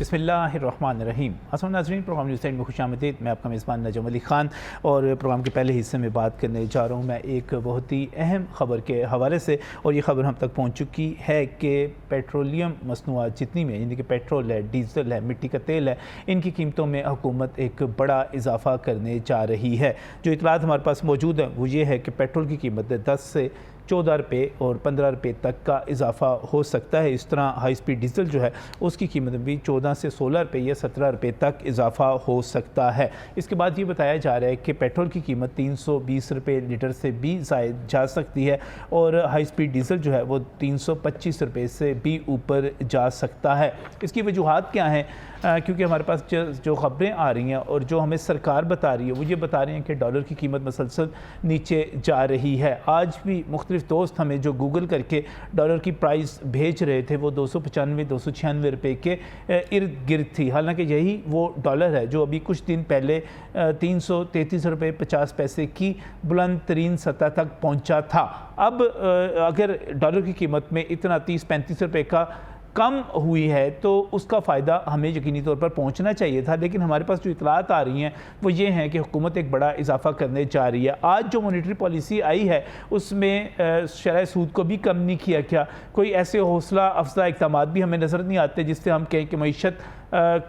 बिस्मिल्लाहिर्रहमानिर्रहीम। अस्सलाम नाज़रीन, प्रोग्राम न्यूज़ में खुशामदीद। मैं आपका मेज़बान नजम अली ख़ान और प्रोग्राम के पहले हिस्से में बात करने जा रहा हूँ मैं एक बहुत ही अहम ख़बर के हवाले से, और ये ख़बर हम तक पहुँच चुकी है कि पेट्रोलियम मसनूआत जितनी में, यानी कि पेट्रोल है, डीज़ल है, मिट्टी का तेल है, इनकी कीमतों में हुकूमत एक बड़ा इजाफ़ा करने जा रही है। जो इतलात हमारे पास मौजूद है वो ये है कि पेट्रोल की कीमत 10 से 14 रुपये और 15 रुपये तक का इजाफा हो सकता है। इस तरह हाई स्पीड डीज़ल जो है उसकी कीमत में भी 14 से 16 रुपये या 17 रुपये तक इजाफा हो सकता है। इसके बाद ये बताया जा रहा है कि पेट्रोल की कीमत 320 रुपये लीटर से भी ज़ायद जा सकती है और हाई स्पीड डीज़ल जो है वो 325 रुपये से भी ऊपर जा सकता है। इसकी वजूहात क्या हैं? क्योंकि हमारे पास जो ख़बरें आ रही हैं और जो हमें सरकार बता रही है वो ये बता रहे हैं कि डॉलर की कीमत मसलसल नीचे जा रही है। आज भी मुख्तलिफ दोस्त हमें जो गूगल करके डॉलर की प्राइस भेज रहे थे वो 295-296 रुपये के इर्द गिर्द थी। हालांकि यही वो डॉलर है जो अभी कुछ दिन पहले 333 रुपये 50 पैसे की बुलंद तरीन सतह तक पहुँचा था। अब अगर डॉलर की कीमत में इतना 30-35 रुपये का कम हुई है तो उसका फ़ायदा हमें यकीनी तौर पर पहुंचना चाहिए था, लेकिन हमारे पास जो इतलात आ रही हैं वो ये हैं कि हुकूमत एक बड़ा इजाफा करने जा रही है। आज जो मॉनेटरी पॉलिसी आई है उसमें शरह सूद को भी कम नहीं किया गया। कोई ऐसे हौसला अफजा इक़दाम भी हमें नज़र नहीं आते जिससे हम कहें कि मईशत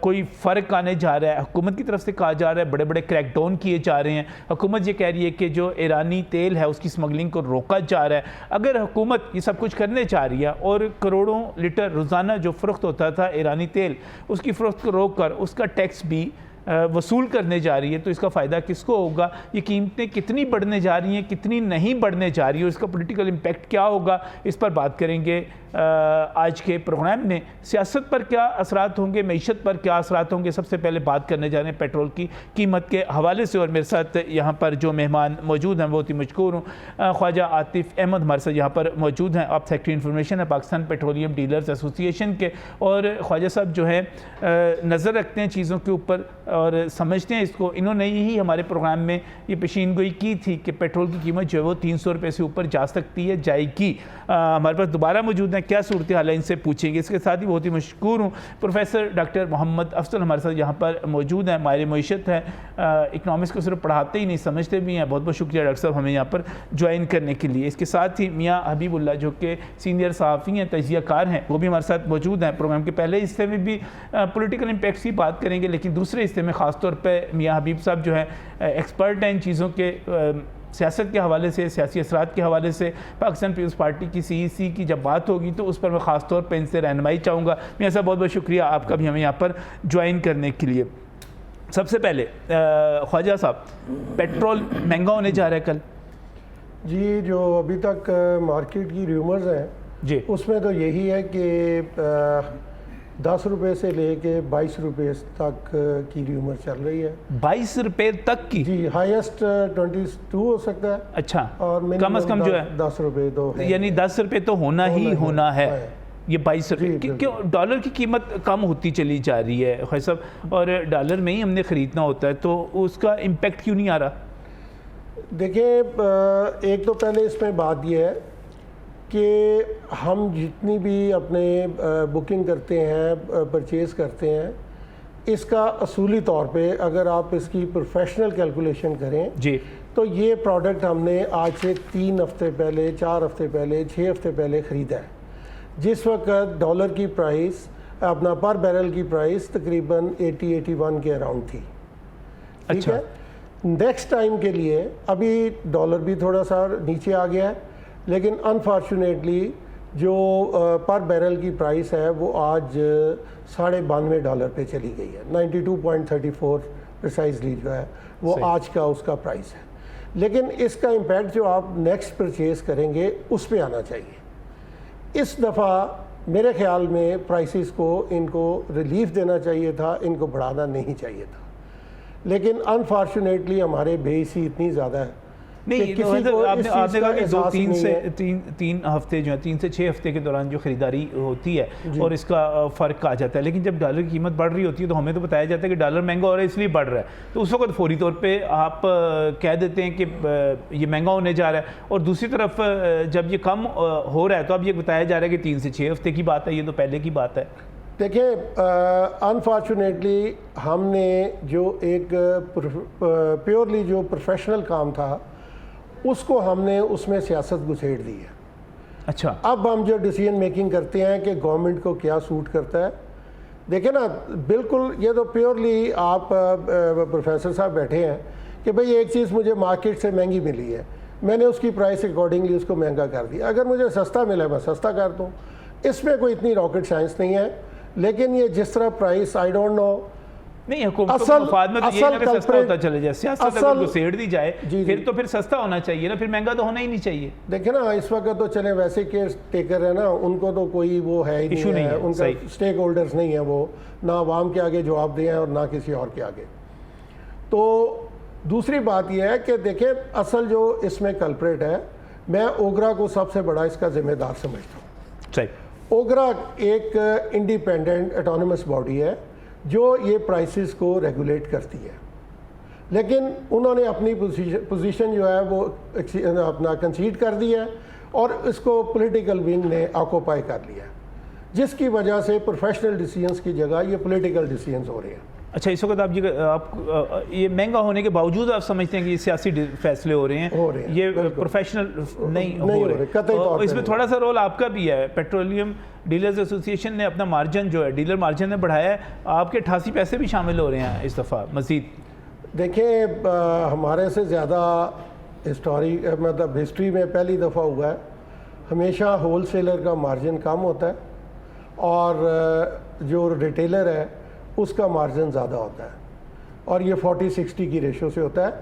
कोई फ़र्क आने जा रहा है। हुकूमत की तरफ से कहा जा रहा है बड़े बड़े क्रैकडाउन किए जा रहे हैं। हुकूमत ये कह रही है कि जो ईरानी तेल है उसकी स्मगलिंग को रोका जा रहा है। अगर हुकूमत ये सब कुछ करने जा रही है और करोड़ों लीटर रोज़ाना जो फ़रोख्त होता था ईरानी तेल, उसकी फ़रोख्त को रोक कर उसका टैक्स भी वसूल करने जा रही है, तो इसका फ़ायदा किसको होगा? ये कीमतें कितनी बढ़ने जा रही हैं, कितनी नहीं बढ़ने जा रही है और इसका पॉलिटिकल इम्पैक्ट क्या होगा, इस पर बात करेंगे आज के प्रोग्राम में। सियासत पर क्या असरात होंगे, मईशत पर क्या असरात होंगे, सबसे पहले बात करने जा रहे हैं पेट्रोल की कीमत के हवाले से। और मेरे साथ यहाँ पर जो मेहमान मौजूद हैं बहुत ही मशकूर हूँ, ख्वाजा आतिफ़ अहमद हमारे साथ यहाँ पर मौजूद हैं। आप सेक्रेटरी इन्फॉर्मेशन है पाकिस्तान पेट्रोलियम डीलर्स एसोसिएशन के, और ख्वाजा साहब जो है नज़र रखते हैं चीज़ों के ऊपर और समझते हैं इसको। इन्होंने ही हमारे प्रोग्राम में ये पेशीन गोई की थी कि पेट्रोल की कीमत जो है वो 300 रुपये से ऊपर जा सकती है, जाएगी। हमारे पास दोबारा मौजूद हैं, क्या सूरत हाल है इनसे पूछेंगे। इसके साथ ही बहुत ही मशकूर हूँ प्रोफेसर डॉक्टर मोहम्मद अफसल हमारे साथ यहाँ पर मौजूद हैं, माहिर मईशत हैं, इकनॉमिक्स को सिर्फ पढ़ाते ही नहीं समझते भी हैं। बहुत बहुत शुक्रिया डॉक्टर साहब हमें यहाँ पर ज्वाइन करने के लिए। इसके साथ ही मियाँ हबीबुल्लाह जो कि सीनियर सहाफ़ी हैं, तजियाकार हैं, वो भी हमारे साथ मौजूद हैं। प्रोग्राम के पहले हिस्से में भी पॉलिटिकल इम्पैक्ट्स की बात करेंगे, लेकिन दूसरे हिस्से में ख़ास तौर पर मियाँ हबीब साहब जो है एक्सपर्ट हैं इन चीज़ों के, सियासत के हवाले से, सियासी असरात के हवाले से। पाकिस्तान पीपल्स पार्टी की CEC की जब बात होगी तो उस पर मैं ख़ास तौर पर इनसे रहनुमाई चाहूँगा। मियाँ साहब बहुत बहुत शुक्रिया आपका भी हमें यहाँ पर ज्वाइन करने के लिए। सबसे पहले ख्वाजा साहब, पेट्रोल महंगा होने जा रहा है कल? जी, जो अभी तक मार्केट की र्यूमर्स हैं जी, उसमें तो यही है कि 10 रुपये से लेके 22 रुपये तक की र्यूमर चल रही है। 22 रुपये तक की? जी, हाईएस्ट 22 हो सकता है। अच्छा, कम से कम जो है 10 रुपये तो है, यानी 10 रुपये तो होना ही होना है। ये 22 रुपये क्यों डॉलर की कीमत कम होती चली जा रही है ख्वाजा साहब, और डॉलर में ही हमने ख़रीदना होता है, तो उसका इम्पेक्ट क्यों नहीं आ रहा? देखिए, एक तो पहले इसमें बात यह है कि हम जितनी भी अपने बुकिंग करते हैं, परचेज़ करते हैं, इसका असूली तौर पे अगर आप इसकी प्रोफेशनल कैलकुलेशन करें जी, तो ये प्रोडक्ट हमने आज से 3 हफ्ते पहले, 4 हफ्ते पहले, 6 हफ्ते पहले ख़रीदा है, जिस वक्त डॉलर की प्राइस अपना पर बैरल की प्राइस तकरीबन 80-81 के अराउंड थी। ठीक अच्छा। है, नेक्स्ट टाइम के लिए अभी डॉलर भी थोड़ा सा नीचे आ गया है, लेकिन अनफॉर्चुनेटली जो पर बैरल की प्राइस है वो आज $92 पे चली गई है। 92.34 प्रिसाइजली जो है वो आज का उसका प्राइस है। लेकिन इसका इम्पैक्ट जो आप नेक्स्ट परचेज़ करेंगे उस पे आना चाहिए। इस दफ़ा मेरे ख्याल में प्राइसेस को इनको रिलीफ देना चाहिए था, इनको बढ़ाना नहीं चाहिए था, लेकिन अनफॉर्चुनेटली हमारे बेइसी इतनी ज़्यादा है नहीं। आपने कहा कि 3 हफ्ते जो है, 3 से 6 हफ्ते के दौरान जो ख़रीदारी होती है और इसका फ़र्क आ जाता है, लेकिन जब डॉलर की कीमत बढ़ रही होती है तो हमें तो बताया जाता है कि डॉलर महंगा हो रहा है इसलिए बढ़ रहा है, तो उस वक्त फौरी तौर पे आप कह देते हैं कि ये महंगा होने जा रहा है, और दूसरी तरफ जब ये कम हो रहा है तो अब ये बताया जा रहा है कि 3 से 6 हफ्ते की बात है, ये तो पहले की बात है। देखिए, अनफॉर्चुनेटली हमने जो एक प्योरली जो प्रोफेशनल काम था उसको हमने उसमें सियासत घुसेड़ दी है। अच्छा, अब हम जो डिसीजन मेकिंग करते हैं कि गवर्नमेंट को क्या सूट करता है, देखिए ना, बिल्कुल ये तो प्योरली आप प्रोफेसर साहब बैठे हैं कि भाई एक चीज़ मुझे मार्केट से महंगी मिली है, मैंने उसकी प्राइस अकॉर्डिंगली उसको महंगा कर दिया। अगर मुझे सस्ता मिला मैं सस्ता कर दूँ, इसमें कोई इतनी रॉकेट साइंस नहीं है। लेकिन ये जिस तरह प्राइस, आई डोंट नो, नहीं हुकूमत के मफाद में तो ये ना कि सस्ता होता चले जाए, सियासत अगर घुसेड़ दी जाए फिर तो फिर सस्ता होना चाहिए ना, फिर महंगा तो होना ही नहीं चाहिए। देखिए ना, इस वक्त तो चले वैसे केस टेकर है ना, उनको तो कोई वो है ही इशू नहीं नहीं है, है, उनका स्टेक होल्डर्स नहीं है, वो ना आवाम के आगे जवाब दें और ना किसी और के आगे। तो दूसरी बात यह है कि देखिए असल जो इसमें कल्प्रेट है, मैं ओगरा को सबसे बड़ा इसका जिम्मेदार समझता हूँ। सही, ओगरा एक इंडिपेंडेंट ऑटोनमस बॉडी है जो ये प्राइसेस को रेगुलेट करती है, लेकिन उन्होंने अपनी पोजीशन जो है वो अपना कंसीड कर दी है और इसको पॉलिटिकल विंग ने ऑक्यूपाई कर लिया है, जिसकी वजह से प्रोफेशनल डिसीजंस की जगह ये पॉलिटिकल डिसीजंस हो रहे हैं। अच्छा, इस वक्त आप ये महंगा होने के बावजूद आप समझते हैं कि ये सियासी फैसले हो रहे हैं, ये प्रोफेशनल नहीं हो रहे। इसमें थोड़ा सा रोल आपका भी है। पेट्रोलियम डीलर्स एसोसिएशन ने अपना मार्जिन जो है, डीलर मार्जिन ने बढ़ाया है, आपके 88 पैसे भी शामिल हो रहे हैं इस दफ़ा मज़ीद। देखिए, हमारे से ज़्यादा मतलब हिस्ट्री में पहली दफ़ा हुआ है, हमेशा होल सेलर का मार्जिन कम होता है और जो रिटेलर है उसका मार्जिन ज़्यादा होता है, और ये 40-60 की रेशो से होता है।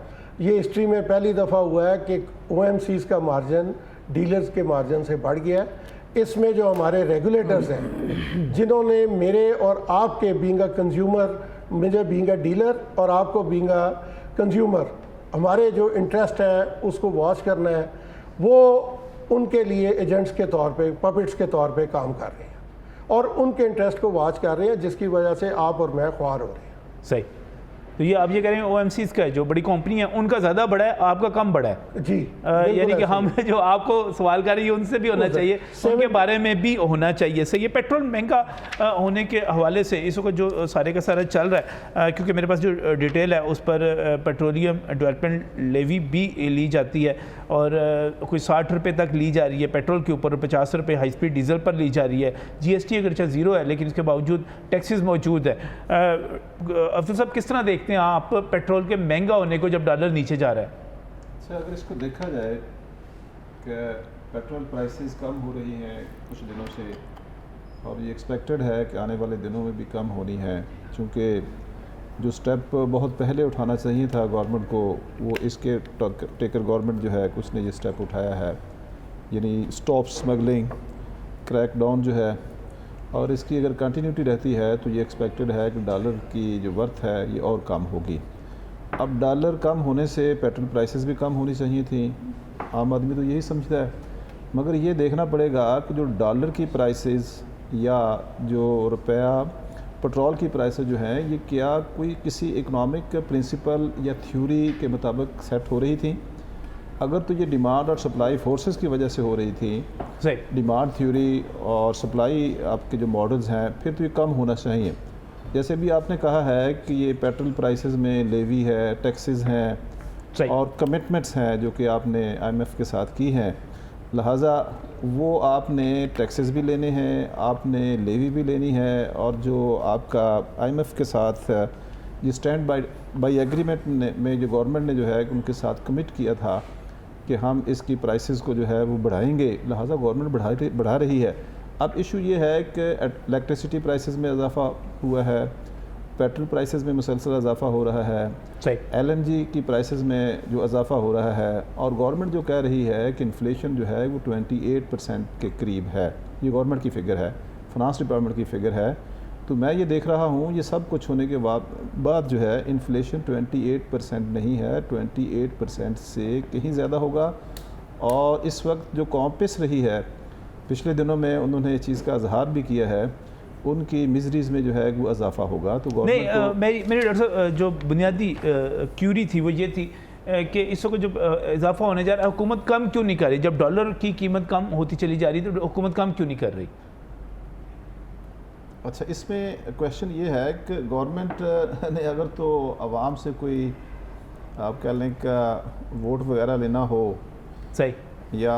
ये हिस्ट्री में पहली दफ़ा हुआ है कि OMCs का मार्जिन डीलर्स के मार्जिन से बढ़ गया है। इसमें जो हमारे रेगुलेटर्स हैं, जिन्होंने मेरे और आपके बीइंग अ कंज्यूमर, मुझे बीइंग अ डीलर और आपको बीइंग अ कंज्यूमर, हमारे जो इंटरेस्ट है उसको वॉच करना है, वो उनके लिए एजेंट्स के तौर पे, पपेट्स के तौर पे काम कर रहे हैं और उनके इंटरेस्ट को वॉच कर रहे हैं, जिसकी वजह से आप और मैं ख्वार हो रहे हैं। सही, तो ये आप ये कह रहे हैं OMCs का है, जो बड़ी कंपनी है उनका ज़्यादा बड़ा है, आपका कम बड़ा है जी। यानी कि हम जो आपको सवाल कर रही है उनसे भी होना चाहिए, उनके बारे में भी होना चाहिए। सही, ये पेट्रोल महंगा होने के हवाले से इस वक्त जो सारे का सारा चल रहा है, क्योंकि मेरे पास जो डिटेल है उस पर पेट्रोलियम डेवलपमेंट लेवी भी ली जाती है और कोई 60 रुपये तक ली जा रही है पेट्रोल के ऊपर, 50 रुपये हाई स्पीड डीजल पर ली जा रही है। GST अगर ज़ीरो है लेकिन इसके बावजूद टैक्सेस मौजूद है। अफजल साहब, किस तरह देखते हैं आप पेट्रोल के महंगा होने को जब डॉलर नीचे जा रहा है? अच्छा, अगर इसको देखा जाए कि पेट्रोल प्राइसेस कम हो रही हैं कुछ दिनों से और ये एक्सपेक्टेड है कि आने वाले दिनों में भी कम होनी है, चूँकि जो स्टेप बहुत पहले उठाना चाहिए था गवर्नमेंट को, वो इसके टेकर गवर्नमेंट जो है कुछ ने ये स्टेप उठाया है, यानी स्टॉप स्मगलिंग, क्रैकडाउन जो है, और इसकी अगर कंटिन्यूटी रहती है तो ये एक्सपेक्टेड है कि डॉलर की जो वर्थ है ये और कम होगी। अब डॉलर कम होने से पेट्रोल प्राइसेस भी कम होनी चाहिए थी, आम आदमी तो यही समझता है, मगर ये देखना पड़ेगा कि जो डॉलर की प्राइसेस या जो रुपया पेट्रोल की प्राइसेस जो हैं ये क्या कोई किसी इकोनॉमिक प्रिंसिपल या थ्योरी के मुताबिक सेट हो रही थी। अगर तो ये डिमांड और सप्लाई फोर्सेस की वजह से हो रही थी, डिमांड थ्योरी और सप्लाई आपके जो मॉडल्स हैं, फिर तो ये कम होना चाहिए। जैसे भी आपने कहा है कि ये पेट्रोल प्राइसेस में लेवी है, टैक्सेस हैं और कमिटमेंट्स हैं जो कि आपने IMF के साथ की हैं, लिहाजा वो आपने टैक्सेस भी लेने हैं, आपने लेवी भी लेनी है, और जो आपका IMF के साथ ये स्टैंड बाई एग्रीमेंट में जो गवर्नमेंट ने जो है उनके साथ कमिट किया था कि हम इसकी प्राइसेस को जो है वो बढ़ाएंगे, लिहाजा गवर्नमेंट बढ़ा रही है। अब इशू ये है कि इलेक्ट्रिसिटी प्राइसेस में इजाफा हुआ है, पेट्रोल प्राइसेस में मुसलसल इजाफा हो रहा है, LNG की प्राइसेस में जो इजाफा हो रहा है, और गवर्नमेंट जो कह रही है कि इन्फ्लेशन जो है वो 28% के करीब है। ये गवर्नमेंट की फ़िगर है, फाइनेंस डिपार्टमेंट की फ़िगर है। तो मैं ये देख रहा हूँ ये सब कुछ होने के बाद जो है इन्फ्लेशन 28% नहीं है, 28% से कहीं ज़्यादा होगा। और इस वक्त जो कॉम्पिस रही है, पिछले दिनों में उन्होंने इस चीज़ का इजहार भी किया है, उनकी मिजरीज़ में जो है वो इजाफा होगा। तो मेरी डॉक्टर साहब जो बुनियादी क्यूरी थी वो ये थी कि इस वक्त जो इजाफा होने जा रहा है, हुकूमत कम क्यों नहीं कर रही? जब डॉलर की कीमत कम होती चली जा रही है तो हुकूमत कम क्यों नहीं कर रही? अच्छा, इसमें क्वेश्चन ये है कि गवर्नमेंट ने अगर तो आवाम से कोई आप कह लें का वोट वगैरह लेना हो सही, या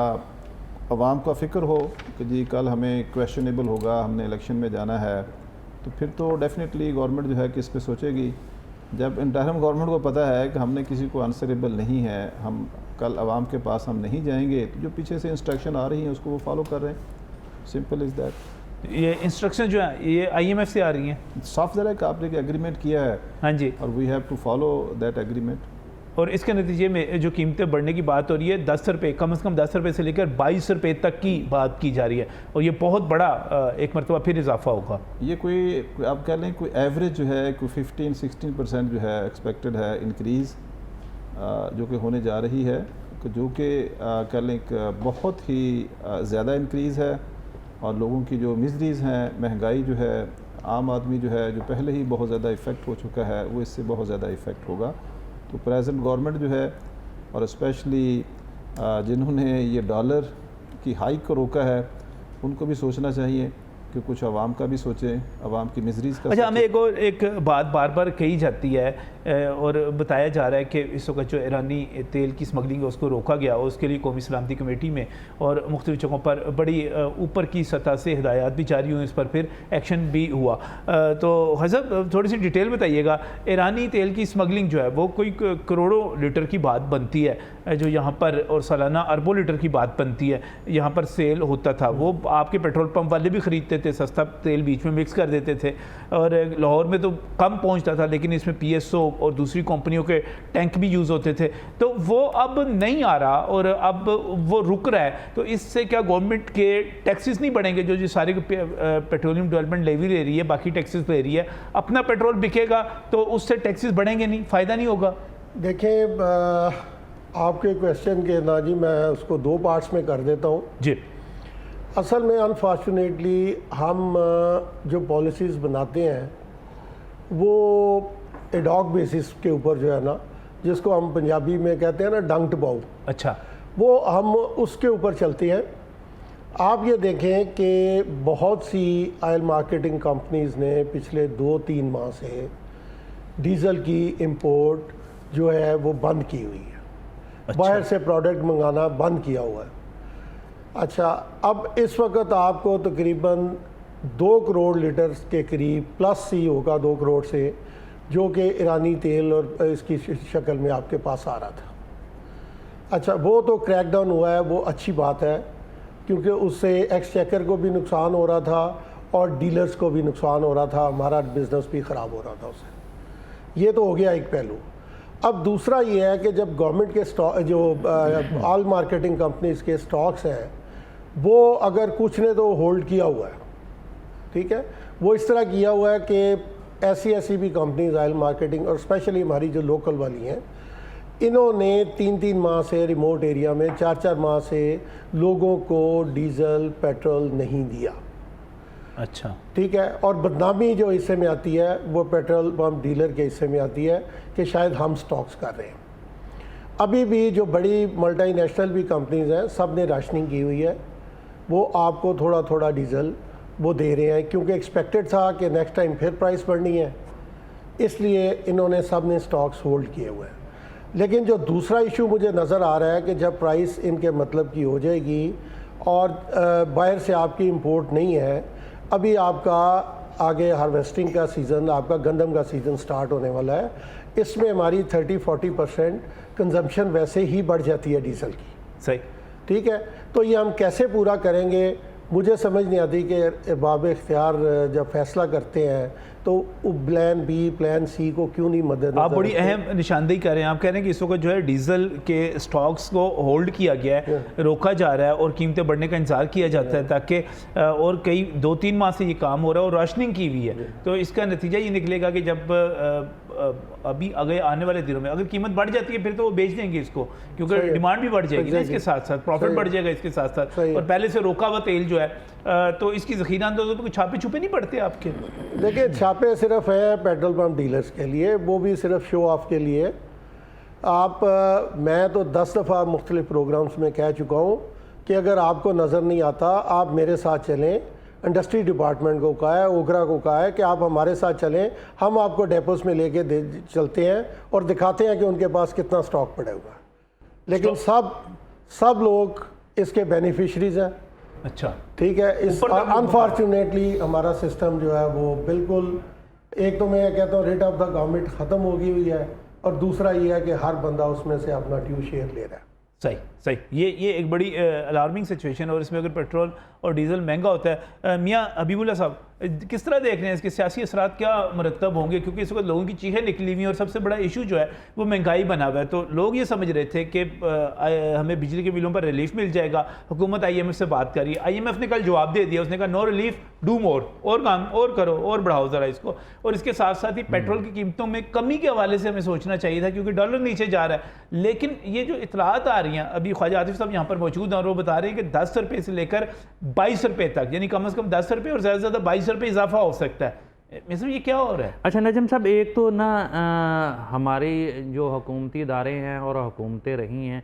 आवाम का फ़िक्र हो कि जी कल हमें क्वेश्चनेबल होगा, हमने इलेक्शन में जाना है, तो फिर तो डेफिनेटली गवर्नमेंट जो है कि इस पे सोचेगी। जब इंटरम गवर्नमेंट को पता है कि हमने किसी को आंसरेबल नहीं है, हम कल आवाम के पास हम नहीं जाएंगे, तो जो पीछे से इंस्ट्रक्शन आ रही हैं उसको वो फॉलो कर रहे हैं। Simple is that. ये इंस्ट्रक्शन जो है ये IMF से आ रही हैं। साफ ज़रा कि आपने एग्रीमेंट किया है हाँ जी, और we have to follow that agreement. और इसके नतीजे में जो कीमतें बढ़ने की बात हो रही है 10 रुपये, कम से कम 10 रुपये से लेकर 22 रुपये तक की बात की जा रही है, और ये बहुत बड़ा एक मरतबा फिर इजाफा होगा। ये कोई आप कह लें कोई एवरेज जो है कोई 15-16% जो है एक्सपेक्टेड है इंक्रीज़ जो कि होने जा रही है, जो कि कह लें बहुत ही ज़्यादा इंक्रीज़ है। और लोगों की जो मिजरीज़ हैं, महंगाई जो है, आम आदमी जो है जो पहले ही बहुत ज़्यादा इफ़ेक्ट हो चुका है, वो इससे बहुत ज़्यादा इफ़ेक्ट होगा। तो प्रेजेंट गवर्नमेंट जो है, और स्पेशली जिन्होंने ये डॉलर की हाइक को रोका है, उनको भी सोचना चाहिए कि कुछ आवाम का भी सोचें, आवाम की मिजरीज़ का। अच्छा, हमें एक बात बार बार कही जाती है और बताया जा रहा है कि इस वक्त जो ईरानी तेल की स्मगलिंग है उसको रोका गया, उसके लिए कौमी सलामती कमेटी में और मुख्तलिफ जगहों पर बड़ी ऊपर की सतह से हिदायत भी जारी हुई, इस पर फिर एक्शन भी हुआ। तो हज़रत थोड़ी सी डिटेल बताइएगा, ईरानी तेल की स्मगलिंग जो है वो कोई करोड़ों लीटर की बात बनती है जो यहाँ पर, और सालाना अरबों लीटर की बात बनती है, यहाँ पर सेल होता था। वो आपके पेट्रोल पंप वाले भी ख़रीदते थे, सस्ता तेल बीच में मिक्स कर देते थे, और लाहौर में तो कम पहुँचता था, लेकिन इसमें PSO और दूसरी कंपनियों के टैंक भी यूज़ होते थे। तो वो अब नहीं आ रहा और अब वो रुक रहा है, तो इससे क्या गवर्नमेंट के टैक्सेस नहीं बढ़ेंगे? जो सारे पेट्रोलियम डेवलपमेंट लेवी ले रही है, बाकी टैक्सेस ले रही है, अपना पेट्रोल बिकेगा तो उससे टैक्सेस बढ़ेंगे नहीं, फ़ायदा नहीं होगा? देखें, आपके क्वेश्चन के ना जी मैं उसको दो पार्ट्स में कर देता हूँ जी। असल में अनफॉर्चुनेटली हम जो पॉलिसीज़ बनाते हैं वो एडॉक बेसिस के ऊपर जो है ना, जिसको हम पंजाबी में कहते हैं ना डंक बाउ, अच्छा, वो हम उसके ऊपर चलते हैं। आप ये देखें कि बहुत सी ऑयल मार्केटिंग कंपनीज़ ने पिछले 2-3 माह से डीज़ल की इंपोर्ट जो है वो बंद की हुई है। अच्छा। बाहर से प्रोडक्ट मंगाना बंद किया हुआ है। अच्छा, अब इस वक्त आपको तकरीबन 2 करोड़ लीटर के करीब प्लस सी होगा 2 करोड़ से, जो कि ईरानी तेल और इसकी शक्ल में आपके पास आ रहा था। अच्छा, वो तो क्रैकडाउन हुआ है, वो अच्छी बात है, क्योंकि उससे एक्सचेकर को भी नुकसान हो रहा था और डीलर्स को भी नुकसान हो रहा था, हमारा बिज़नेस भी ख़राब हो रहा था उससे। ये तो हो गया एक पहलू। अब दूसरा ये है कि जब गवर्नमेंट के स्टॉक जो ऑयल मार्केटिंग कंपनीज़ के स्टॉक्स हैं, वो अगर कुछ ने तो होल्ड किया हुआ है, ठीक है, वो इस तरह किया हुआ है कि ऐसी भी कंपनीज ऑयल मार्केटिंग और स्पेशली हमारी जो लोकल वाली हैं, इन्होंने 3-3 माह से रिमोट एरिया में 4-4 माह से लोगों को डीज़ल पेट्रोल नहीं दिया। अच्छा, ठीक है, और बदनामी जो हिस्से में आती है वो पेट्रोल पंप डीलर के हिस्से में आती है कि शायद हम स्टॉक्स कर रहे हैं। अभी भी जो बड़ी मल्टीनेशनल भी कंपनीज हैं, सब ने राशनिंग की हुई है, वो आपको थोड़ा थोड़ा डीज़ल वो दे रहे हैं, क्योंकि एक्सपेक्टेड था कि नेक्स्ट टाइम फिर प्राइस बढ़नी है, इसलिए इन्होंने सब ने स्टॉक्स होल्ड किए हुए हैं। लेकिन जो दूसरा इशू मुझे नज़र आ रहा है कि जब प्राइस इनके मतलब की हो जाएगी और बाहर से आपकी इंपोर्ट नहीं है, अभी आपका आगे हार्वेस्टिंग का सीज़न, आपका गंदम का सीज़न स्टार्ट होने वाला है, इसमें हमारी 30-40% कंजम्पशन वैसे ही बढ़ जाती है डीज़ल की। सही, ठीक है, तो ये हम कैसे पूरा करेंगे, मुझे समझ नहीं आती कि अरबाब इख्तियार जब फैसला करते हैं तो प्लान बी प्लान सी को क्यों नहीं मदद। आप बड़ी अहम निशानदेही कर रहे हैं। आप कह रहे हैं कि इस वक्त जो है डीजल के स्टॉक्स को होल्ड किया गया है, रोका जा रहा है और कीमतें बढ़ने का इंतजार किया जाता है, ताकि और कई 2-3 माह से ये काम हो रहा है और राशनिंग की हुई है। तो इसका नतीजा ये निकलेगा कि जब अभी अगले आने वाले दिनों में अगर कीमत बढ़ जाती है फिर तो वो बेच देंगे इसको, क्योंकि डिमांड भी बढ़ जाएगी ना, इसके साथ साथ प्रॉफिट बढ़ जाएगा इसके साथ साथ, और पहले से रोका हुआ तेल जो है तो इसकी ज़ख़ीरा अंदाज़ों पर छापे छुपे नहीं पड़ते आपके? देखिए, छापे सिर्फ है पेट्रोल पंप डीलर्स के लिए, वो भी सिर्फ शो ऑफ के लिए। आप मैं तो 10 दफ़ा मुख्तलिफ प्रोग्राम्स में कह चुका हूँ कि अगर आपको नज़र नहीं आता आप मेरे साथ चलें, इंडस्ट्री डिपार्टमेंट को कहा है, ओकरा को कहा है कि आप हमारे साथ चलें, हम आपको डेपोस में लेके चलते हैं और दिखाते हैं कि उनके पास कितना स्टॉक पड़ा हुआ है। लेकिन सब लोग इसके बेनिफिशरीज हैं। अच्छा, ठीक है। इस अनफॉर्चुनेटली हमारा सिस्टम जो है वो बिल्कुल, एक तो मैं कहता हूँ रेट ऑफ द गवर्नमेंट ख़त्म हो गई हुई है, और दूसरा ये है कि हर बंदा उसमें से अपना ड्यू शेयर ले रहा है। सही सही, ये एक बड़ी अलार्मिंग सिचुएशन। और इसमें अगर पेट्रोल और डीजल महंगा होता है, मियाँ हबीबुल्लाह साहब किस तरह देख रहे हैं इसके सियासी असरात क्या मरतब होंगे? क्योंकि इस वक्त लोगों की चीखें निकली हुई हैं और सबसे बड़ा इशू जो है वो महंगाई बना हुआ है। तो लोग ये समझ रहे थे कि हमें बिजली के बिलों पर रिलीफ मिल जाएगा। हुकूमत IMF से बात करी, IMF ने कल जवाब दे दिया, उसने कहा नो रिलीफ डू मोर, और काम और करो और बढ़ाओ ज़रा इसको। और इसके साथ साथ ही पेट्रोल की कीमतों में कमी के हवाले से हमें सोचना चाहिए था, क्योंकि डॉलर नीचे जा रहा है। लेकिन ये जो इतलात आ रही हैं, अभी ख्वाजा आतिफ साहब यहाँ पर मौजूद हैं और वो बता रहे हैं कि 10 रुपये से लेकर 22 रुपये तक, यानी कम से कम 10 रुपये और ज़्यादा से ज़्यादा 22 रुपये इजाफा हो सकता है। मिस्टर ये क्या हो रहा है? अच्छा नजम साहब, एक तो ना हमारी जो हुकूमती इदारे हैं और हुकूमतें रही हैं,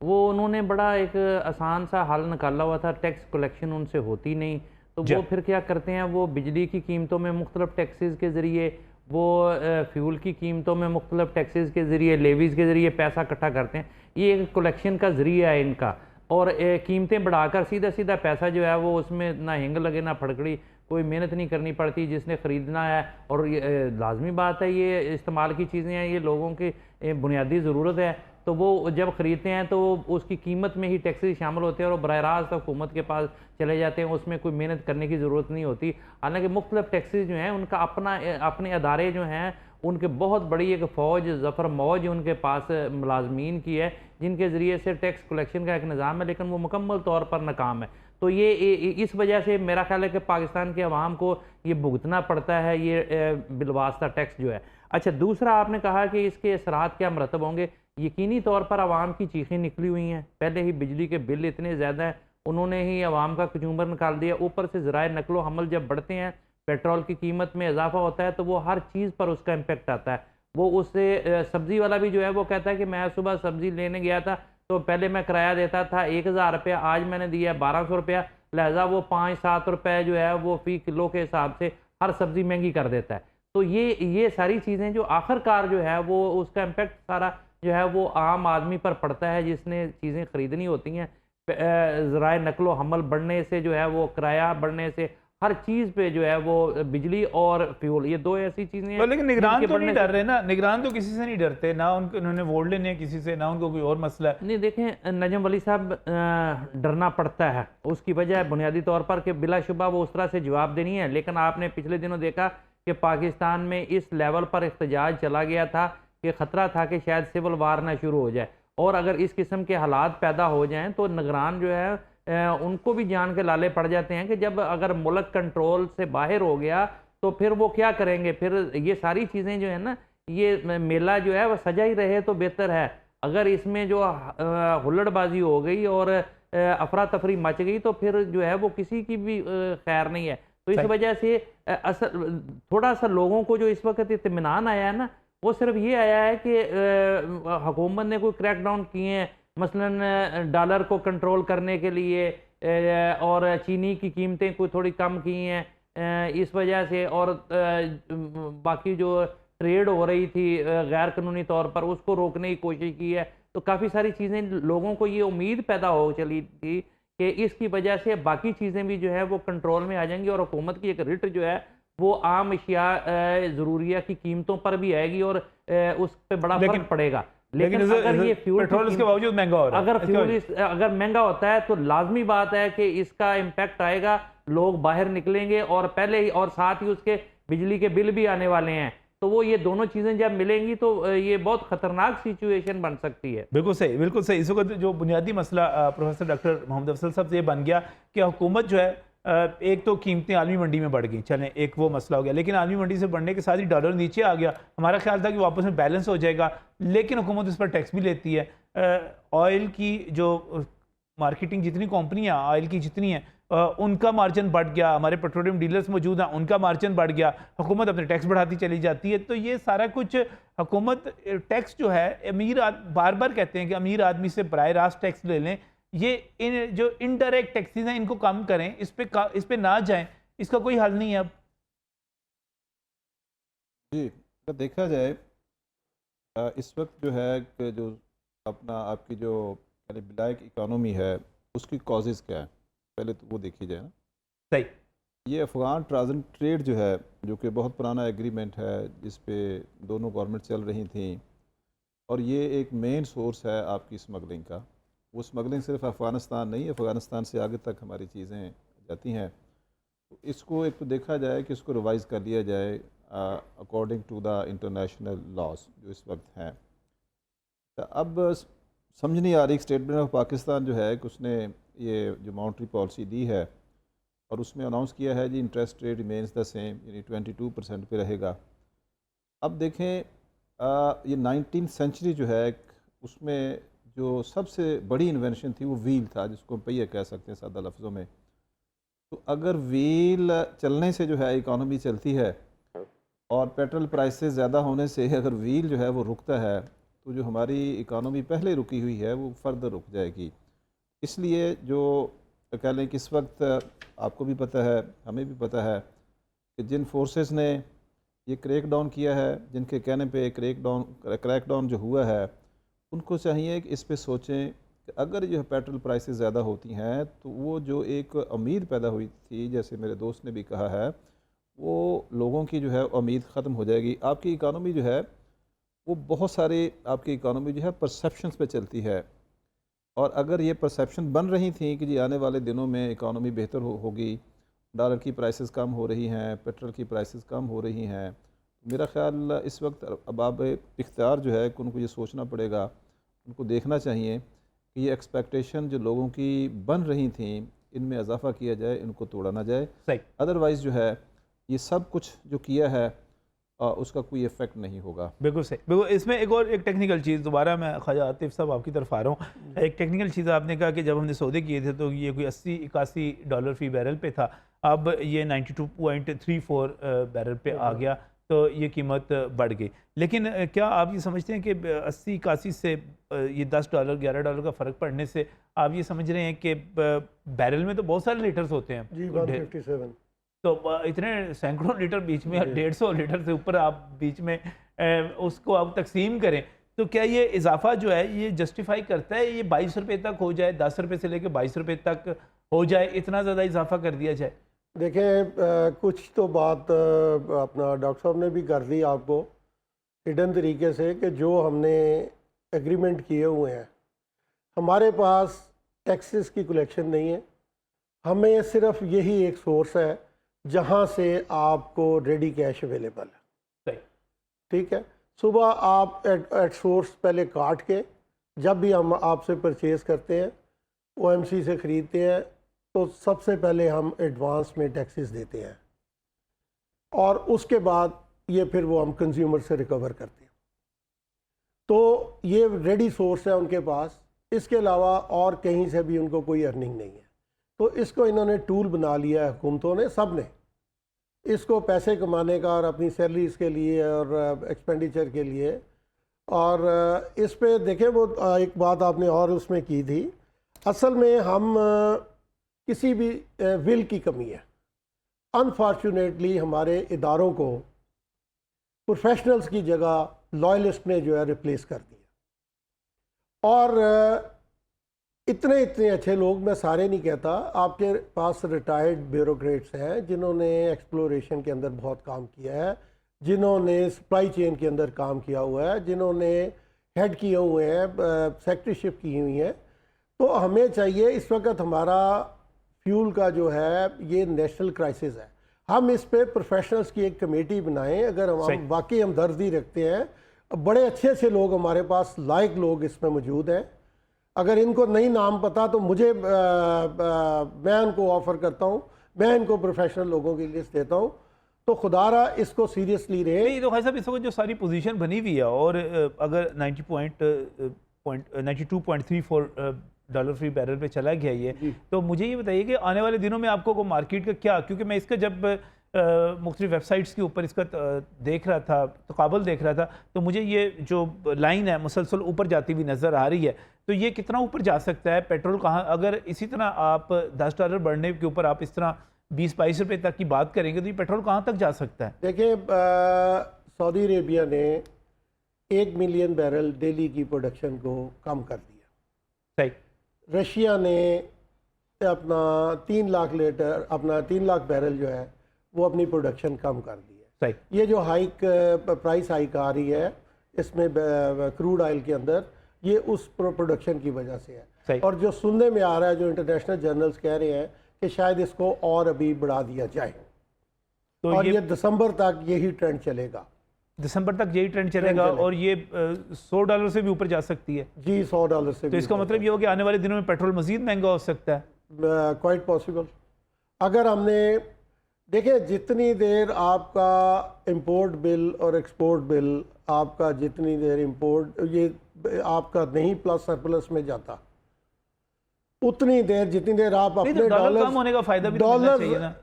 वो उन्होंने बड़ा एक आसान सा हल निकाला हुआ था, टैक्स कलेक्शन उनसे होती नहीं, तो वो फिर क्या करते हैं, वो बिजली की कीमतों में मुख्तलिफ टैक्सेस के ज़रिए, वो फ्यूल की कीमतों में मुख्तलिफ टैक्सेस के ज़रिए, लेवीज़ के ज़रिए पैसा इकट्ठा करते हैं। ये एक कलेक्शन का ज़रिया है इनका, और कीमतें बढ़ाकर सीधा सीधा पैसा जो है वो उसमें ना हिंग लगे ना फड़कड़ी, कोई मेहनत नहीं करनी पड़ती जिसने ख़रीदना है। और ये लाजमी बात है, ये इस्तेमाल की चीज़ें हैं, ये लोगों की बुनियादी ज़रूरत है, तो वो जब ख़रीदते हैं तो उसकी कीमत में ही टैक्सेस शामिल होते हैं और बराह रास्त हुकूमत के पास चले जाते हैं, उसमें कोई मेहनत करने की ज़रूरत नहीं होती। हालांकि मुख्तलिफ टैक्सेस जो हैं उनका अपने अदारे जो हैं उनके बहुत बड़ी एक फ़ौज ज़फ़र मौज उनके पास मुलाजमीन की है, जिनके ज़रिए से टैक्स कलेक्शन का एक निज़ाम है, लेकिन वो मुकम्मल तौर पर नाकाम है। तो ये इस वजह से मेरा ख्याल है कि पाकिस्तान के अवाम को ये भुगतना पड़ता है, ये बिलवास्ता टैक्स जो है। अच्छा, दूसरा आपने कहा कि इसके असरात क्या मरतब होंगे। यकीनी तौर पर आवाम की चीखें निकली हुई हैं, पहले ही बिजली के बिल इतने ज़्यादा हैं, उन्होंने ही आवाम का कचूमर निकाल दिया। ऊपर से ज़राए नकलो हमल जब बढ़ते हैं, पेट्रोल की कीमत में इजाफा होता है, तो वो हर चीज़ पर उसका इम्पेक्ट आता है। वो उससे सब्ज़ी वाला भी जो है वो कहता है कि मैं सुबह सब्ज़ी लेने गया था तो पहले मैं किराया देता था 1000 रुपया, आज मैंने दिया 1200 रुपया, लिहाजा वो 5-7 रुपये जो है वो फ़ी किलो के हिसाब से हर सब्ज़ी महंगी कर देता है। तो ये सारी चीज़ें जो आखिरकार जो है वो उसका इम्पेक्ट सारा जो है वो आम आदमी पर पड़ता है, जिसने चीज़ें ख़रीदनी होती हैं। ज़राए नकलो हमल बढ़ने से जो है वो किराया बढ़ने से हर चीज़ पे जो है वो बिजली और फ्यूल, ये दो ऐसी चीज़ें हैं। लेकिन निगरान तो नहीं डर रहे ना, निगरान तो किसी से नहीं डरते ना, उन्होंने वोट लेने हैं किसी से, ना उनको कोई और मसला है। नहीं, देखें नजम वली साहब, डरना पड़ता है, उसकी वजह है बुनियादी तौर पर कि बिलाशुबा वो उस तरह से जवाब देनी है। लेकिन आपने पिछले दिनों देखा कि पाकिस्तान में इस लेवल पर एहतजाज चला गया था कि ख़तरा था कि शायद सिविल वार ना शुरू हो जाए, और अगर इस किस्म के हालात पैदा हो जाएं तो निगरान जो है उनको भी जान के लाले पड़ जाते हैं कि जब अगर मुल्क कंट्रोल से बाहर हो गया तो फिर वो क्या करेंगे। फिर ये सारी चीज़ें जो है ना, ये मेला जो है वह सजा ही रहे तो बेहतर है। अगर इसमें जो हुल्लड़बाजी हो गई और अफरा तफरी मच गई तो फिर जो है वो किसी की भी खैर नहीं है। तो इस वजह से थोड़ा सा लोगों को जो इस वक्त इत्मीनान आया है ना, वो सिर्फ ये आया है कि हुकूमत ने कोई क्रैकडाउन किए हैं, मसलन डॉलर को कंट्रोल करने के लिए, और चीनी की कीमतें कोई थोड़ी कम की हैं इस वजह से, और बाकी जो ट्रेड हो रही थी गैर कानूनी तौर पर उसको रोकने की कोशिश की है। तो काफ़ी सारी चीज़ें, लोगों को ये उम्मीद पैदा हो चली थी कि इसकी वजह से बाकी चीज़ें भी जो है वो कंट्रोल में आ जाएंगी और हुकूमत की एक रिट जो है वो आम अशिया ज़रूरिया की कीमतों पर भी आएगी और उस पर बड़ा फर्क पड़ेगा। लेकिन अगर ये फ्यूल पेट्रोल इसके बावजूद महंगा हो रहा है, अगर फ्यूल अगर महंगा होता है तो लाजमी बात है कि इसका इम्पैक्ट आएगा, लोग बाहर निकलेंगे और पहले ही, और साथ ही उसके बिजली के बिल भी आने वाले हैं। तो वो ये दोनों चीज़ें जब मिलेंगी तो ये बहुत ख़तरनाक सिचुएशन बन सकती है। बिल्कुल सही, बिल्कुल सही। इस वक्त जो बुनियादी मसला प्रोफेसर डॉक्टर मोहम्मद अफजल साहब से ये बन गया कि हुकूमत जो है, एक तो कीमतें आलमी मंडी में बढ़ गई, चलें एक वो मसला हो गया, लेकिन आलमी मंडी से बढ़ने के साथ ही डॉलर नीचे आ गया। हमारा ख्याल था कि वापस में बैलेंस हो जाएगा, लेकिन हुकूमत उस पर टैक्स भी लेती है। ऑयल की जो मार्केटिंग जितनी कंपनियां ऑयल की जितनी हैं, उनका मार्जिन बढ़ गया, हमारे पेट्रोलियम डीलर्स मौजूद हैं उनका मार्जिन बढ़ गया, हुकूमत अपने टैक्स बढ़ाती चली जाती है। तो ये सारा कुछ हुकूमत टैक्स जो है, बार बार कहते हैं कि अमीर आदमी से बराह रास्त टैक्स ले लें, ये जो इनडायरेक्ट टैक्सेस हैं इनको कम करें, इस पे ना जाएं, इसका कोई हल नहीं है अब? जी, अगर देखा जाए इस वक्त जो है कि जो अपना आपकी जो यानी ब्लैक इकोनॉमी है उसकी कॉजेज़ क्या है, पहले तो वो देखी जाए ना। सही। ये अफ़गान ट्रेड जो है, जो कि बहुत पुराना एग्रीमेंट है जिस पे दोनों गवर्नमेंट चल रही थी, और ये एक मेन सोर्स है आपकी स्मगलिंग का। वो स्मगलिंग सिर्फ अफ़गानिस्तान नहीं, अफ़गानिस्तान से आगे तक हमारी चीज़ें जाती हैं। तो इसको एक तो देखा जाए कि इसको रिवाइज़ कर लिया जाए according to the international laws जो इस वक्त हैं। तो अब समझ नहीं आ रही, स्टेटमेंट ऑफ पाकिस्तान जो है कि उसने ये जो मॉनेटरी पॉलिसी दी है और उसमें अनाउंस किया है जी interest rate remains the same, यानी 22% पे रहेगा। अब देखें ये 19th सेंचुरी जो है उसमें जो सबसे बड़ी इन्वेंशन थी वो व्हील था, जिसको हम पहिया कह सकते हैं सादा लफ्ज़ों में। तो अगर व्हील चलने से जो है इकॉनमी चलती है और पेट्रोल प्राइसेस ज़्यादा होने से अगर व्हील जो है वो रुकता है तो जो हमारी इकॉनमी पहले रुकी हुई है वो फर्दर रुक जाएगी। इसलिए जो कह लें कि इस वक्त आपको भी पता है, हमें भी पता है कि जिन फोर्सेस ने ये क्रैक डाउन किया है, जिनके कहने पे क्रैक डाउन जो हुआ है, उनको चाहिए कि इस पे सोचें कि अगर जो पेट्रोल प्राइसेस ज़्यादा होती हैं तो वो जो एक उम्मीद पैदा हुई थी, जैसे मेरे दोस्त ने भी कहा है, वो लोगों की जो है उम्मीद ख़त्म हो जाएगी। आपकी इकानमी जो है वो बहुत सारी आपकी इकानमी जो है परसेप्शंस पे चलती है, और अगर ये परसेप्शन बन रही थी कि जी आने वाले दिनों में इकानमी बेहतर होगी, डॉलर की प्राइसेस कम हो रही हैं, पेट्रोल की प्राइसेस कम हो रही हैं, मेरा ख़्याल इस वक्त अबाब इख्तियार जो है कि उनको ये सोचना पड़ेगा, उनको देखना चाहिए कि ये एक्सपेक्टेशन जो लोगों की बन रही थी इनमें इजाफा किया जाए, इनको तोड़ा ना जाए। सही। अदरवाइज़ जो है ये सब कुछ जो किया है उसका कोई इफ़ेक्ट नहीं होगा। बिल्कुल सही। बिल्कुल, इसमें एक टेक्निकल चीज़, दोबारा मैं ख्वाजा आतिफ साहब आपकी तरफ आ रहा हूँ। एक टेक्निकल चीज़ आपने कहा कि जब हमने सौदे किए थे तो ये कोई 80-81 डॉलर फी बैरल पे था, अब ये 92.34 बैरल पे आ गया, तो ये कीमत बढ़ गई। लेकिन क्या आप ये समझते हैं कि 80-81 से ये $10 $11 का फ़र्क पड़ने से आप ये समझ रहे हैं कि बैरल में तो बहुत सारे लीटर्स होते हैं जी 157, तो इतने सैकड़ों लीटर बीच में, 150 लीटर से ऊपर आप बीच में उसको आप तकसीम करें, तो क्या ये इजाफा जो है ये जस्टिफाई करता है ये 22 रुपये तक हो जाए, 10 रुपये से लेकर 22 रुपये तक हो जाए, इतना ज़्यादा इजाफा कर दिया जाए? देखें कुछ तो बात अपना डॉक्टर साहब ने भी कर दी आपको हिडन तरीके से, कि जो हमने एग्रीमेंट किए हुए हैं, हमारे पास टैक्सेस की कलेक्शन नहीं है, हमें सिर्फ यही एक सोर्स है जहाँ से आपको रेडी कैश अवेलेबल है। सही। ठीक है, सुबह आप एट सोर्स पहले काट के, जब भी हम आपसे परचेज़ करते हैं, OMC से ख़रीदते हैं, तो सबसे पहले हम एडवांस में टैक्सेस देते हैं और उसके बाद ये फिर वो हम कंज्यूमर से रिकवर करते हैं। तो ये रेडी सोर्स है उनके पास, इसके अलावा और कहीं से भी उनको कोई अर्निंग नहीं है। तो इसको इन्होंने टूल बना लिया है हुकूमतों ने, सब ने, इसको पैसे कमाने का और अपनी सैलरीज के लिए और एक्सपेंडिचर के लिए। और इस पे देखें, वो एक बात आपने और उसमें की थी, असल में हम किसी भी विल की कमी है। अनफॉर्चुनेटली हमारे इदारों को प्रोफेशनल्स की जगह लॉयलिस्ट ने जो है रिप्लेस कर दिया। और इतने अच्छे लोग, मैं सारे नहीं कहता, आपके पास रिटायर्ड ब्यूरोक्रेट्स हैं जिन्होंने एक्सप्लोरेशन के अंदर बहुत काम किया है, जिन्होंने सप्लाई चेन के अंदर काम किया हुआ है, जिन्होंने हेड किए हुए हैं, सेक्रेटरीशिप की हुई है। तो हमें चाहिए, इस वक्त हमारा फ्यूल का जो है ये नेशनल क्राइसिस है, हम इस पे प्रोफेशनल्स की एक कमेटी बनाएं। अगर हम वाकई हमदर्दी रखते हैं, बड़े अच्छे लोग हमारे पास, लायक लोग इसमें मौजूद हैं, अगर इनको नहीं नाम पता तो मुझे मैं उनको ऑफ़र करता हूँ, मैं इनको प्रोफेशनल लोगों की लिस्ट देता हूँ, तो खुदारा इसको सीरियसली रहे। नहीं तो भाई साहब, इस वक्त जो सारी पोजीशन बनी हुई है, और अगर 92.34 डॉलर फी बैरल पे चला गया ये, तो मुझे ये बताइए कि आने वाले दिनों में आपको को मार्केट का क्या, क्योंकि मैं इसका जब मुख्तलिफ वेबसाइट्स के ऊपर इसका देख रहा था, तकाबल देख रहा था, तो मुझे ये जो लाइन है मुसलसल ऊपर जाती हुई नज़र आ रही है। तो ये कितना ऊपर जा सकता है पेट्रोल? कहाँ, अगर इसी तरह आप $10 बढ़ने के ऊपर आप इस तरह 20-22 रुपये तक की बात करेंगे तो ये पेट्रोल कहाँ तक जा सकता है? देखिए, सऊदी अरेबिया ने 1 मिलियन बैरल डेली की प्रोडक्शन को कम कर दिया। सही। रशिया ने अपना 3 लाख लीटर, अपना 3 लाख बैरल जो है वो अपनी प्रोडक्शन कम कर दी है। सही। ये जो हाइक, प्राइस हाइक आ रही है इसमें क्रूड ऑयल के अंदर, ये उस प्रोडक्शन की वजह से सही। है। और जो सुनने में आ रहा है, जो इंटरनेशनल जर्नल्स कह रहे हैं कि शायद इसको और अभी बढ़ा दिया जाए, तो और ये दिसंबर तक यही ट्रेंड चलेगा। दिसंबर तक यही ट्रेंड चलेगा और ये $100 से भी ऊपर जा सकती है जी, $100 से। तो इसका मतलब ये हो कि आने वाले दिनों में पेट्रोल मजीद महंगा हो सकता है। Quite possible. अगर हमने देखिए, जितनी देर आपका इंपोर्ट बिल और एक्सपोर्ट बिल, आपका जितनी देर इंपोर्ट ये आपका नहीं प्लस सरप्लस में जाता, उतनी देर, जितनी देर आप अपने डॉलर कम होने का फायदा भी तो मिलना चाहिए ना।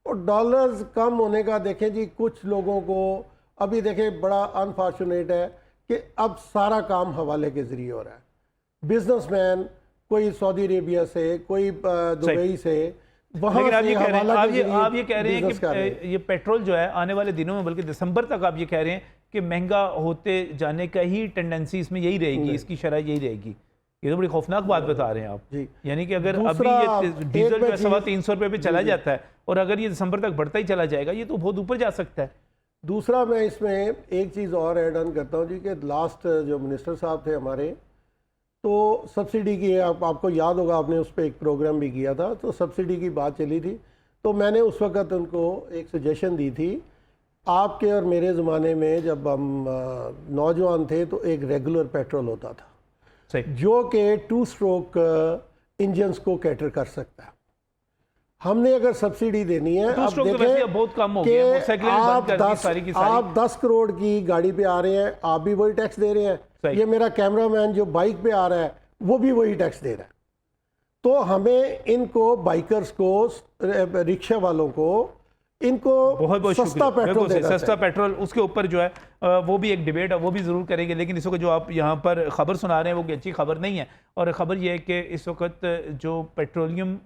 और डॉलर्स कम होने का देखें जी, कुछ लोगों को अभी देखें बड़ा अनफॉर्चुनेट है कि अब सारा काम हवाले के ज़रिए हो रहा है। बिजनेसमैन कोई सऊदी अरेबिया से, कोई दुबई से, वहाँ लेकिन से आप ये कह रहे हैं कि ये पेट्रोल जो है आने वाले दिनों में, बल्कि दिसंबर तक आप ये कह रहे हैं कि महंगा होते जाने का ही टेंडेंसी इसमें यही रहेगी, इसकी शरह यही रहेगी। ये तो बड़ी खौफनाक बात बता रहे हैं आप जी। यानी कि अगर अभी ये डीजल जो 350 रुपये पे चला जाता है और अगर ये दिसंबर तक बढ़ता ही चला जाएगा, ये तो बहुत ऊपर जा सकता है। दूसरा, मैं इसमें एक चीज़ और ऐड ऑन करता हूँ जी, कि लास्ट जो मिनिस्टर साहब थे हमारे, तो सब्सिडी की आपको याद होगा, आपने उस पर एक प्रोग्राम भी किया था, तो सब्सिडी की बात चली थी। तो मैंने उस वक़्त उनको एक सजेशन दी थी, आपके और मेरे ज़माने में जब हम नौजवान थे तो एक रेगुलर पेट्रोल होता था जो कि 2 स्ट्रोक इंजन्स को कैटर कर सकता है। हमने अगर सब्सिडी देनी है, अब देखें बहुत कम हो कि गया, आप 10 करोड़ की गाड़ी पे आ रहे हैं, आप भी वही टैक्स दे रहे हैं। ये मेरा कैमरामैन जो बाइक पे आ रहा है वो भी वही टैक्स दे रहा है। तो हमें इनको, बाइकर्स को, रिक्शा वालों को, इनको बहुत सस्ता पेट्रोल उसके ऊपर जो है वो भी एक डिबेट है, वो भी ज़रूर करेंगे। लेकिन इस वक्त जो आप यहाँ पर ख़बर सुना रहे हैं वो अच्छी खबर नहीं है। और ख़बर यह है कि इस वक्त जो पेट्रोलियम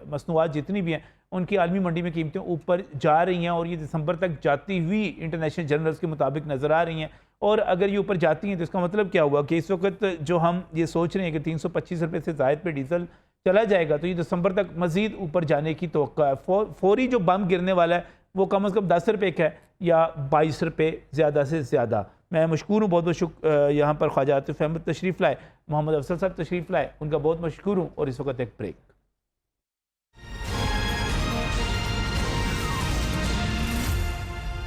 मसनूआत जितनी भी हैं उनकी आलमी मंडी में कीमतें ऊपर जा रही हैं और ये दिसंबर तक जाती हुई इंटरनेशनल जर्नल्स के मुताबिक नज़र आ रही हैं। और अगर ये ऊपर जाती हैं तो इसका मतलब क्या हुआ कि इस वक्त जो हम ये सोच रहे हैं कि 325 रुपये से ज़ायद पे डीजल चला जाएगा, तो ये दिसंबर तक मज़ीद ऊपर जाने की तवक्को है। फौरी जो बम गिरने वाला है वो कम अज़ कम 10 रुपये का है या 22 रुपये ज़्यादा से ज़्यादा। मैं मशकूर हूँ, बहुत बहुत शुक्र यहाँ पर ख्वाजा आतिफ अहमद तशरीफ़ लाए, मोहम्मद अफसल साहब तशरीफ़ लाए, उनका बहुत मशकूर हूँ। और इस वक्त एक ब्रेक।